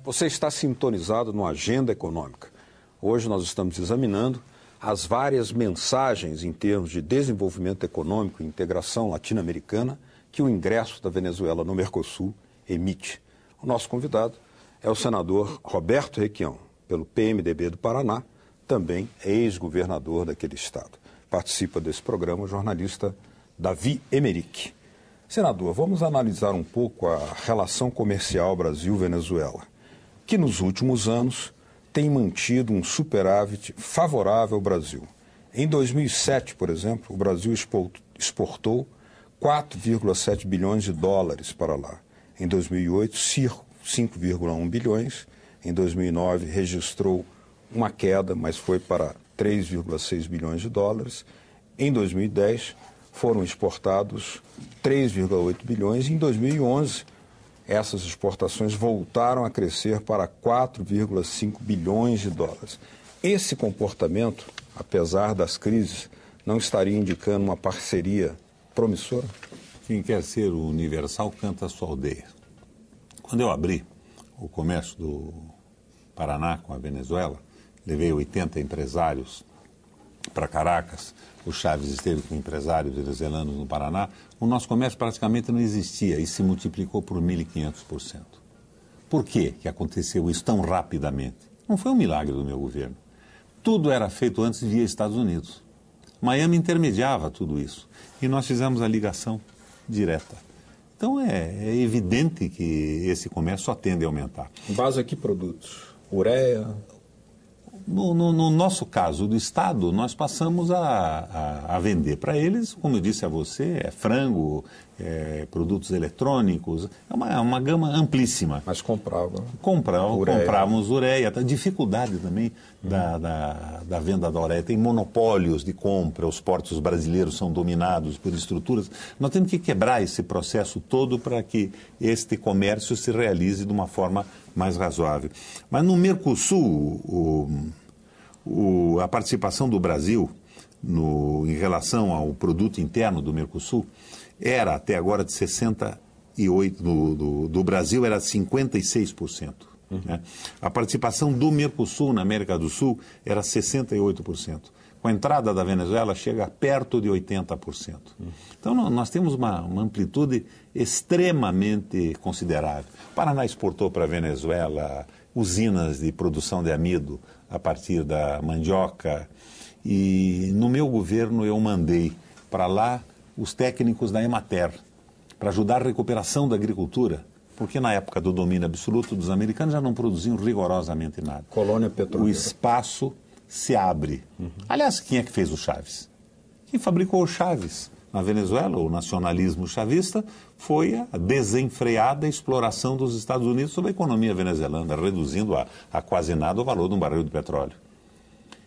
Você está sintonizado no Agenda Econômica. Hoje nós estamos examinando as várias mensagens em termos de desenvolvimento econômico e integração latino-americana que o ingresso da Venezuela no Mercosul emite. O nosso convidado é o senador Roberto Requião, pelo PMDB do Paraná, também é ex-governador daquele estado. Participa desse programa o jornalista Davi Emerick. Senador, vamos analisar um pouco a relação comercial Brasil-Venezuela, que nos últimos anos tem mantido um superávit favorável ao Brasil. Em 2007, por exemplo, o Brasil exportou 4,7 bilhões de dólares para lá. Em 2008, 5,1 bilhões. Em 2009, registrou uma queda, mas foi para 3,6 bilhões de dólares. Em 2010, foram exportados 3,8 bilhões. Em 2011, essas exportações voltaram a crescer para 4,5 bilhões de dólares. Esse comportamento, apesar das crises, não estaria indicando uma parceria promissora? Quem quer ser o universal canta a sua aldeia. Quando eu abri o comércio do Paraná com a Venezuela, levei 80 empresários para Caracas, o Chaves esteve com empresários venezuelanos no Paraná, o nosso comércio praticamente não existia e se multiplicou por 1.500%. Por que aconteceu isso tão rapidamente? Não foi um milagre do meu governo. Tudo era feito antes via Estados Unidos. Miami intermediava tudo isso e nós fizemos a ligação direta. Então é evidente que esse comércio só tende a aumentar. Em base a que produtos? Ureia? No nosso caso do Estado, nós passamos a vender para eles, como eu disse a você, frango, produtos eletrônicos, é uma gama amplíssima. Mas comprávamos ureia. A dificuldade também da venda da ureia. Tem monopólios de compra, os portos brasileiros são dominados por estruturas. Nós temos que quebrar esse processo todo para que este comércio se realize de uma forma mais razoável. Mas no Mercosul, a participação do Brasil em relação ao produto interno do Mercosul era até agora de 68%, do Brasil era 56%. Né? A participação do Mercosul na América do Sul era 68%. Com a entrada da Venezuela chega perto de 80%. Então nós temos uma amplitude extremamente considerável. O Paraná exportou para a Venezuela usinas de produção de amido a partir da mandioca e no meu governo eu mandei para lá os técnicos da Emater para ajudar a recuperação da agricultura, porque na época do domínio absoluto dos americanos já não produziam rigorosamente nada. Colônia petroleira. O espaço se abre. Aliás, quem é que fez o Chaves? Quem fabricou o Chaves? Na Venezuela, o nacionalismo chavista foi a desenfreada exploração dos Estados Unidos sobre a economia venezuelana, reduzindo a quase nada o valor de um barril de petróleo.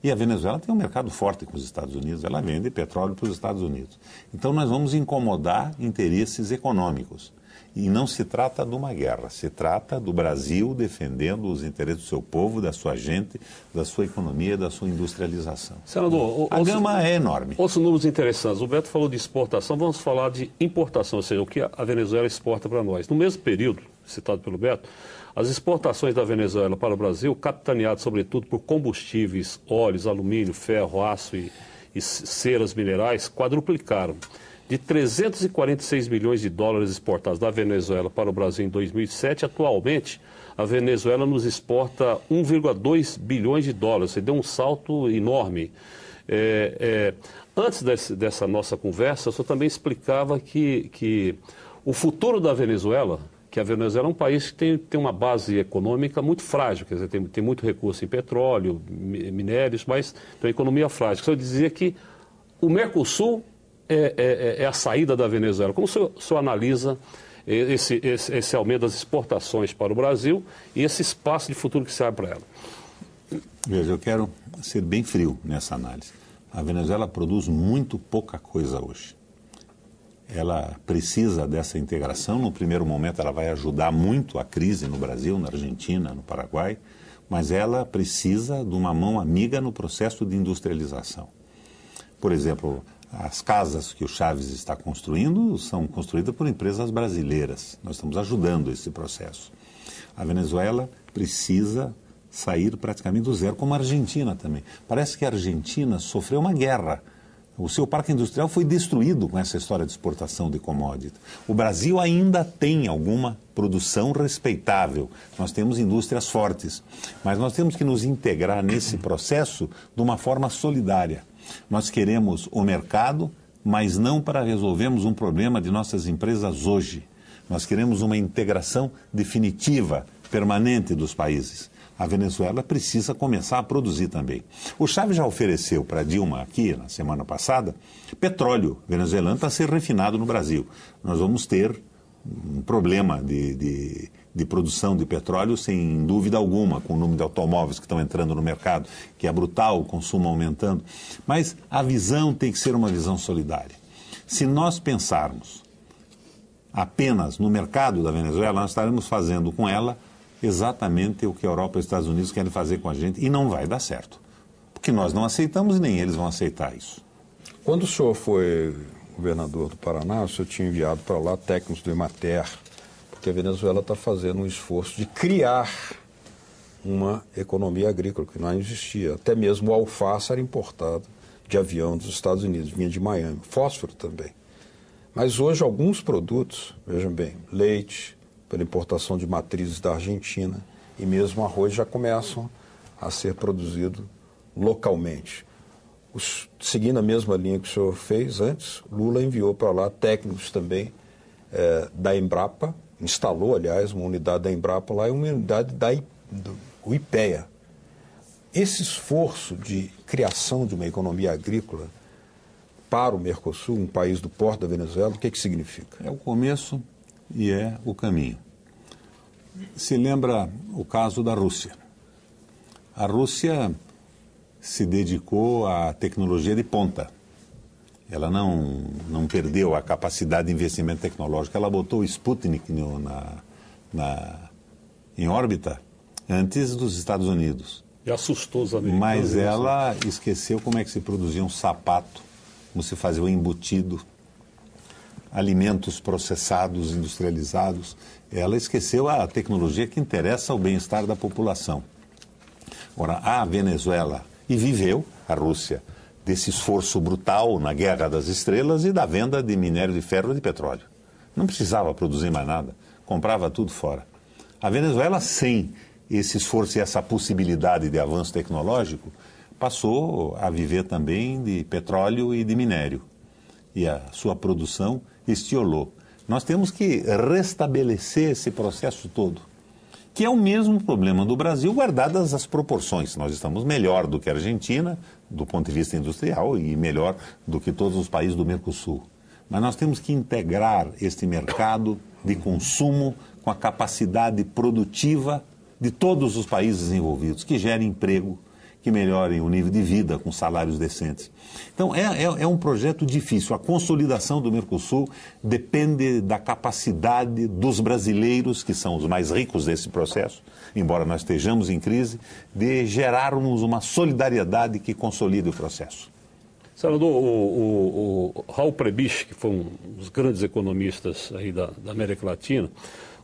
E a Venezuela tem um mercado forte com os Estados Unidos, ela vende petróleo para os Estados Unidos. Então nós vamos incomodar interesses econômicos. E não se trata de uma guerra, se trata do Brasil defendendo os interesses do seu povo, da sua gente, da sua economia, da sua industrialização. Senador, a gama é enorme. Outros números interessantes. O Beto falou de exportação, vamos falar de importação, ou seja, o que a Venezuela exporta para nós. No mesmo período, citado pelo Beto, as exportações da Venezuela para o Brasil, capitaneadas sobretudo por combustíveis, óleos, alumínio, ferro, aço e ceras minerais, quadruplicaram. De 346 milhões de dólares exportados da Venezuela para o Brasil em 2007, atualmente a Venezuela nos exporta 1,2 bilhões de dólares. Você deu um salto enorme. Antes dessa nossa conversa, o senhor também explicava que o futuro da Venezuela, que a Venezuela é um país que tem uma base econômica muito frágil, quer dizer, tem muito recurso em petróleo, minérios, mas tem uma economia frágil. O senhor dizia que o Mercosul é a saída da Venezuela. Como o senhor analisa esse aumento das exportações para o Brasil e esse espaço de futuro que se abre para ela? Veja, eu quero ser bem frio nessa análise. A Venezuela produz muito pouca coisa hoje. Ela precisa dessa integração. No primeiro momento, ela vai ajudar muito a crise no Brasil, na Argentina, no Paraguai, mas ela precisa de uma mão amiga no processo de industrialização. Por exemplo, as casas que o Chaves está construindo são construídas por empresas brasileiras. Nós estamos ajudando esse processo. A Venezuela precisa sair praticamente do zero, como a Argentina também. Parece que a Argentina sofreu uma guerra. O seu parque industrial foi destruído com essa história de exportação de commodity. O Brasil ainda tem alguma produção respeitável. Nós temos indústrias fortes, mas nós temos que nos integrar nesse processo de uma forma solidária. Nós queremos o mercado, mas não para resolvermos um problema de nossas empresas hoje. Nós queremos uma integração definitiva, permanente dos países. A Venezuela precisa começar a produzir também. O Chávez já ofereceu para Dilma aqui, na semana passada, petróleo venezuelano para ser refinado no Brasil. Nós vamos ter um problema de produção de petróleo, sem dúvida alguma, com o número de automóveis que estão entrando no mercado, que é brutal, o consumo aumentando. Mas a visão tem que ser uma visão solidária. Se nós pensarmos apenas no mercado da Venezuela, nós estaremos fazendo com ela exatamente o que a Europa e os Estados Unidos querem fazer com a gente, e não vai dar certo. Porque nós não aceitamos e nem eles vão aceitar isso. Quando o senhor foi governador do Paraná, o senhor tinha enviado para lá técnicos do Emater, porque a Venezuela está fazendo um esforço de criar uma economia agrícola que não existia. Até mesmo o alface era importado de avião dos Estados Unidos, vinha de Miami, fósforo também. Mas hoje alguns produtos, vejam bem, leite, pela importação de matrizes da Argentina, e mesmo arroz já começam a ser produzido localmente. Seguindo a mesma linha que o senhor fez antes, Lula enviou para lá técnicos também da Embrapa, instalou, aliás, uma unidade da Embrapa lá e uma unidade do IPEA. Esse esforço de criação de uma economia agrícola para o Mercosul, um país do porte da Venezuela, o que significa? É o começo e é o caminho. Se lembra o caso da Rússia. A Rússia se dedicou à tecnologia de ponta. Ela não perdeu a capacidade de investimento tecnológico. Ela botou o Sputnik em órbita antes dos Estados Unidos. E assustou os americanos. Mas ela esqueceu como é que se produzia um sapato, como se fazia o embutido, alimentos processados, industrializados. Ela esqueceu a tecnologia que interessa ao bem-estar da população. Ora, a Venezuela, e viveu, a Rússia, desse esforço brutal na Guerra das Estrelas e da venda de minério de ferro e de petróleo. Não precisava produzir mais nada, comprava tudo fora. A Venezuela, sem esse esforço e essa possibilidade de avanço tecnológico, passou a viver também de petróleo e de minério. E a sua produção estiolou. Nós temos que restabelecer esse processo todo, que é o mesmo problema do Brasil, guardadas as proporções. Nós estamos melhor do que a Argentina, do ponto de vista industrial, e melhor do que todos os países do Mercosul. Mas nós temos que integrar este mercado de consumo com a capacidade produtiva de todos os países envolvidos, que gerem emprego, que melhorem o nível de vida com salários decentes. Então, é um projeto difícil. A consolidação do Mercosul depende da capacidade dos brasileiros, que são os mais ricos desse processo, embora nós estejamos em crise, de gerarmos uma solidariedade que consolide o processo. Senador, o Raul Prebisch, que foi um dos grandes economistas aí da América Latina,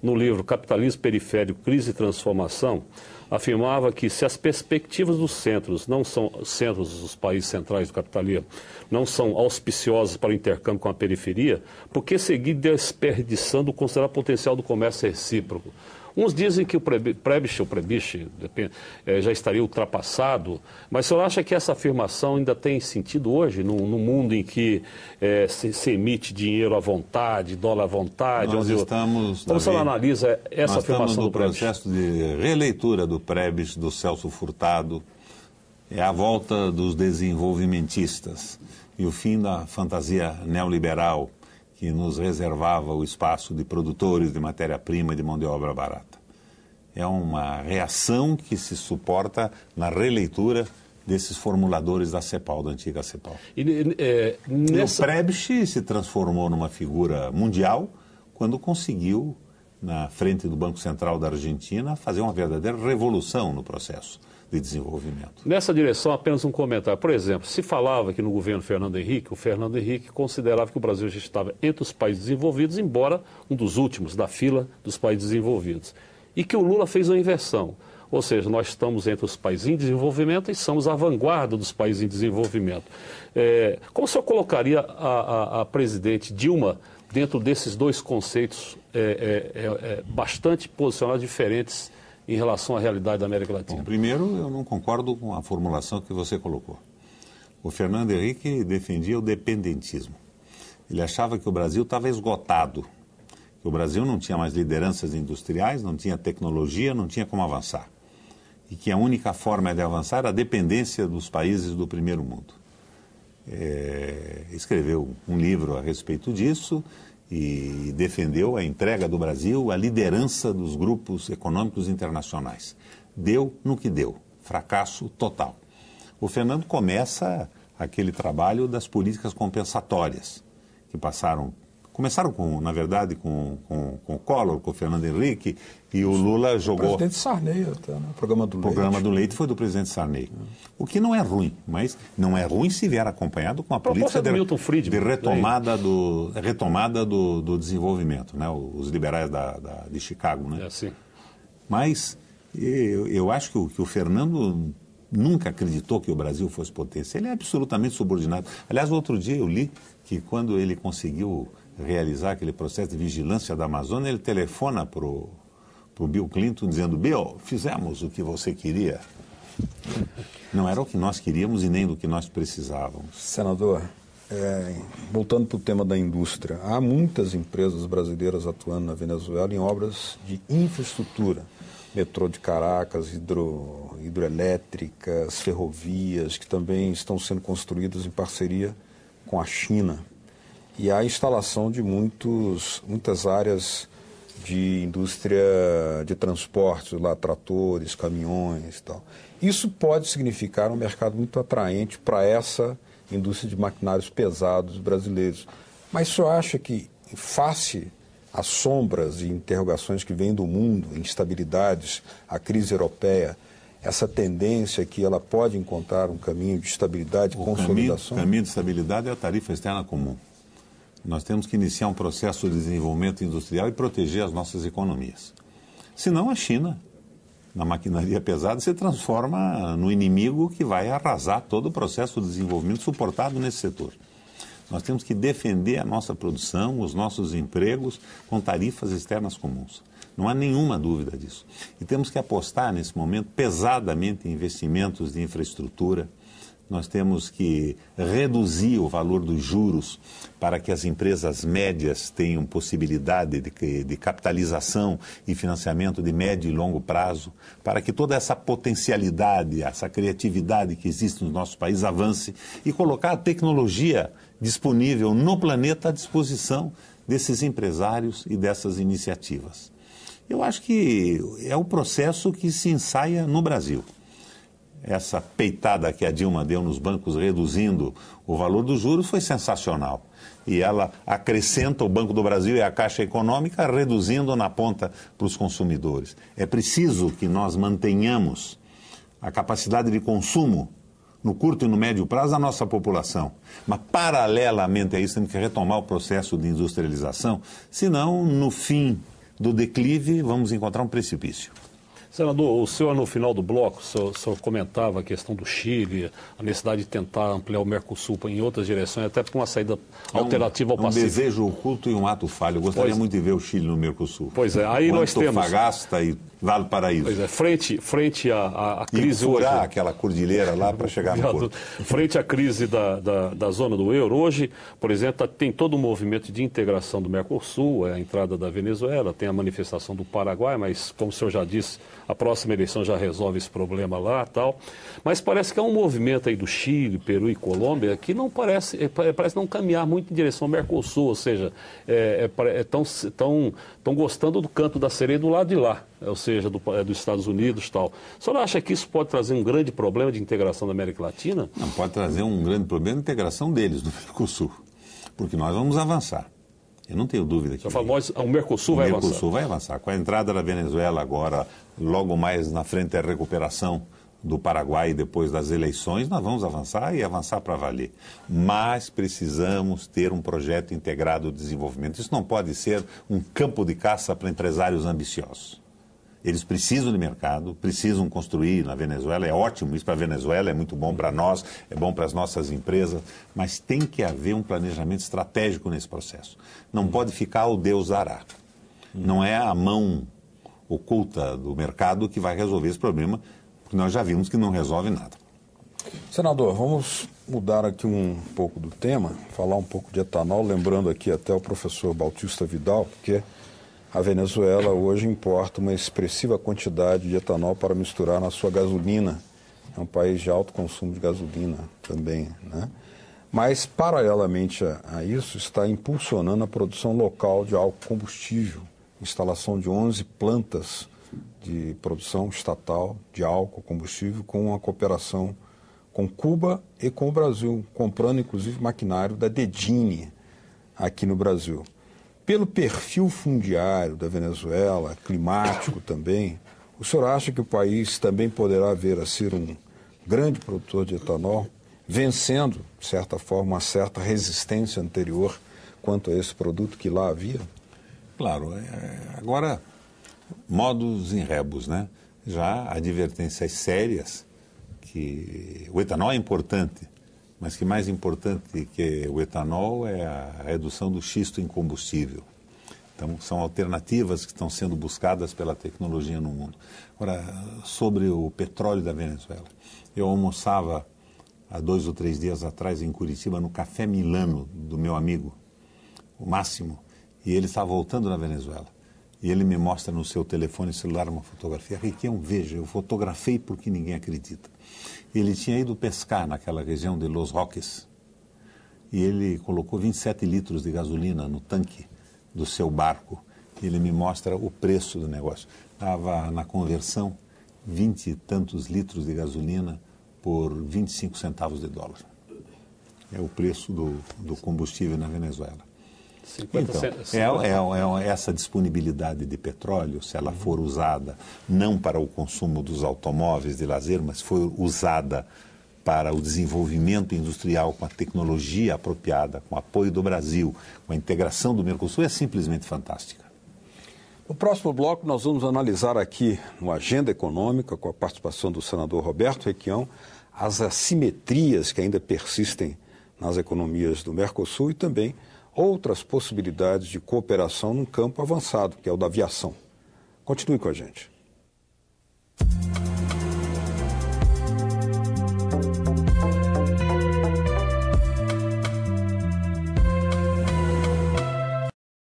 no livro Capitalismo Periférico, Crise e Transformação, afirmava que se as perspectivas dos centros dos países centrais do capitalismo, não são auspiciosas para o intercâmbio com a periferia, por que seguir desperdiçando o considerável potencial do comércio recíproco? Uns dizem que o Prebisch já estaria ultrapassado, mas o senhor acha que essa afirmação ainda tem sentido hoje, no mundo em que se emite dinheiro à vontade, dólar à vontade? Nós estamos... Como o senhor analisa essa afirmação do Prebisch? Nós estamos no processo de releitura do Prebisch, do Celso Furtado, é a volta dos desenvolvimentistas e o fim da fantasia neoliberal, que nos reservava o espaço de produtores de matéria-prima e de mão de obra barata. É uma reação que se suporta na releitura desses formuladores da CEPAL, da antiga CEPAL. E o Prebisch se transformou numa figura mundial quando conseguiu, na frente do Banco Central da Argentina, fazer uma verdadeira revolução no processo de desenvolvimento. Nessa direção, apenas um comentário. Por exemplo, se falava que no governo Fernando Henrique, o Fernando Henrique considerava que o Brasil já estava entre os países desenvolvidos, embora um dos últimos da fila dos países desenvolvidos. e que o Lula fez uma inversão. Ou seja, nós estamos entre os países em desenvolvimento e somos a vanguarda dos países em desenvolvimento. Como o senhor colocaria a presidente Dilma dentro desses dois conceitos bastante posicionados diferentes em relação à realidade da América Latina? Bom, primeiro, eu não concordo com a formulação que você colocou. O Fernando Henrique defendia o dependentismo. Ele achava que o Brasil estava esgotado, que o Brasil não tinha mais lideranças industriais, não tinha tecnologia, não tinha como avançar. E que a única forma de avançar era a dependência dos países do primeiro mundo. Escreveu um livro a respeito disso e defendeu a entrega do Brasil à liderança dos grupos econômicos internacionais. Deu no que deu, fracasso total. O Fernando começa aquele trabalho das políticas compensatórias, que começaram, na verdade, com o Collor, com o Fernando Henrique, e o Lula jogou... O presidente Sarney até, né? O programa do Leite. O programa do Leite foi do presidente Sarney. O que não é ruim, mas não é ruim se vier acompanhado com a política de retomada do desenvolvimento, né? Os liberais de Chicago, né? Assim. Mas eu acho que o Fernando nunca acreditou que o Brasil fosse potência. Ele é absolutamente subordinado. Aliás, outro dia eu li que quando ele conseguiu realizar aquele processo de vigilância da Amazônia, ele telefona para o Bill Clinton dizendo: Bill, fizemos o que você queria. Não era o que nós queríamos e nem do que nós precisávamos. Senador, voltando para o tema da indústria, há muitas empresas brasileiras atuando na Venezuela em obras de infraestrutura. Metrô de Caracas, hidroelétricas, ferrovias, que também estão sendo construídas em parceria com a China. E a instalação de muitas áreas de indústria de transporte, lá, tratores, caminhões e tal. Isso pode significar um mercado muito atraente para essa indústria de maquinários pesados brasileiros. Mas o senhor acha que, face às sombras e interrogações que vêm do mundo, instabilidades, a crise europeia, essa tendência que ela pode encontrar um caminho de estabilidade e consolidação? O caminho de estabilidade é a tarifa externa comum. Nós temos que iniciar um processo de desenvolvimento industrial e proteger as nossas economias. Senão a China, na maquinaria pesada, se transforma no inimigo que vai arrasar todo o processo de desenvolvimento suportado nesse setor. Nós temos que defender a nossa produção, os nossos empregos, com tarifas externas comuns. Não há nenhuma dúvida disso. E temos que apostar, nesse momento, pesadamente em investimentos de infraestrutura. Nós temos que reduzir o valor dos juros para que as empresas médias tenham possibilidade de capitalização e financiamento de médio e longo prazo, para que toda essa potencialidade, essa criatividade que existe no nosso país avance e colocar a tecnologia disponível no planeta à disposição desses empresários e dessas iniciativas. Eu acho que é o processo que se ensaia no Brasil. Essa peitada que a Dilma deu nos bancos reduzindo o valor dos juros foi sensacional. E ela acrescenta o Banco do Brasil e a Caixa Econômica reduzindo na ponta para os consumidores. É preciso que nós mantenhamos a capacidade de consumo no curto e no médio prazo da nossa população. Mas, paralelamente a isso, temos que retomar o processo de industrialização, senão, no fim do declive, vamos encontrar um precipício. Senador, o senhor no final do bloco, o senhor comentava a questão do Chile, a necessidade de tentar ampliar o Mercosul em outras direções, até para uma saída alternativa ao Pacífico. Um desejo oculto e um ato falho. Eu gostaria muito de ver o Chile no Mercosul. Pois é, aí nós temos... Antofagasta e Vale do Paraíso. Pois é, frente à crise hoje... furar aquela cordilheira lá para chegar no porto. Frente à crise da zona do euro, hoje, por exemplo, tem todo um movimento de integração do Mercosul, a entrada da Venezuela, tem a manifestação do Paraguai, mas, como o senhor já disse, a próxima eleição já resolve esse problema lá e tal. Mas parece que há um movimento aí do Chile, Peru e Colômbia que não parece não caminhar muito em direção ao Mercosul, ou seja, estão gostando do canto da sereia do lado de lá, ou seja, dos Estados Unidos e tal. O senhor acha que isso pode trazer um grande problema de integração da América Latina? Não, pode trazer um grande problema de integração deles no Mercosul, porque nós vamos avançar. Eu não tenho dúvida que... O Mercosul vai avançar. O Mercosul vai avançar. Com a entrada da Venezuela agora, logo mais na frente a recuperação do Paraguai depois das eleições, nós vamos avançar e avançar para valer. Mas precisamos ter um projeto integrado de desenvolvimento. Isso não pode ser um campo de caça para empresários ambiciosos. Eles precisam de mercado, precisam construir na Venezuela, é ótimo isso para a Venezuela, é muito bom para nós, é bom para as nossas empresas, mas tem que haver um planejamento estratégico nesse processo. Não pode ficar o Deus dará. Não é a mão oculta do mercado que vai resolver esse problema, porque nós já vimos que não resolve nada. Senador, vamos mudar aqui um pouco do tema, falar um pouco de etanol, lembrando aqui até o professor Bautista Vidal, porque a Venezuela hoje importa uma expressiva quantidade de etanol para misturar na sua gasolina. É um país de alto consumo de gasolina também, né? Mas, paralelamente a isso, está impulsionando a produção local de álcool combustível, instalação de 11 plantas de produção estatal de álcool combustível com uma cooperação com Cuba e com o Brasil, comprando inclusive maquinário da Dedini aqui no Brasil. Pelo perfil fundiário da Venezuela, climático também, o senhor acha que o país também poderá vir a ser um grande produtor de etanol, vencendo, de certa forma, uma certa resistência anterior quanto a esse produto que lá havia? Claro, agora, modus in rebus, né? Já advertências sérias que o etanol é importante, mas que mais importante que o etanol é a redução do xisto em combustível. Então, são alternativas que estão sendo buscadas pela tecnologia no mundo. Agora, sobre o petróleo da Venezuela, eu almoçava há 2 ou 3 dias atrás em Curitiba no Café Milano do meu amigo, o Máximo, e ele está voltando na Venezuela. E ele me mostra no seu telefone celular uma fotografia. Riquelme, veja, eu fotografei porque ninguém acredita. Ele tinha ido pescar naquela região de Los Roques e ele colocou 27 litros de gasolina no tanque do seu barco. Ele me mostra o preço do negócio. Estava na conversão 20 e tantos litros de gasolina por 25 centavos de dólar. É o preço do combustível na Venezuela. Então, essa disponibilidade de petróleo, se ela for usada não para o consumo dos automóveis de lazer, mas for usada para o desenvolvimento industrial com a tecnologia apropriada, com o apoio do Brasil, com a integração do Mercosul, é simplesmente fantástica. No próximo bloco, nós vamos analisar aqui no Agenda Econômica, com a participação do senador Roberto Requião, as assimetrias que ainda persistem nas economias do Mercosul e também outras possibilidades de cooperação num campo avançado, que é o da aviação. Continue com a gente.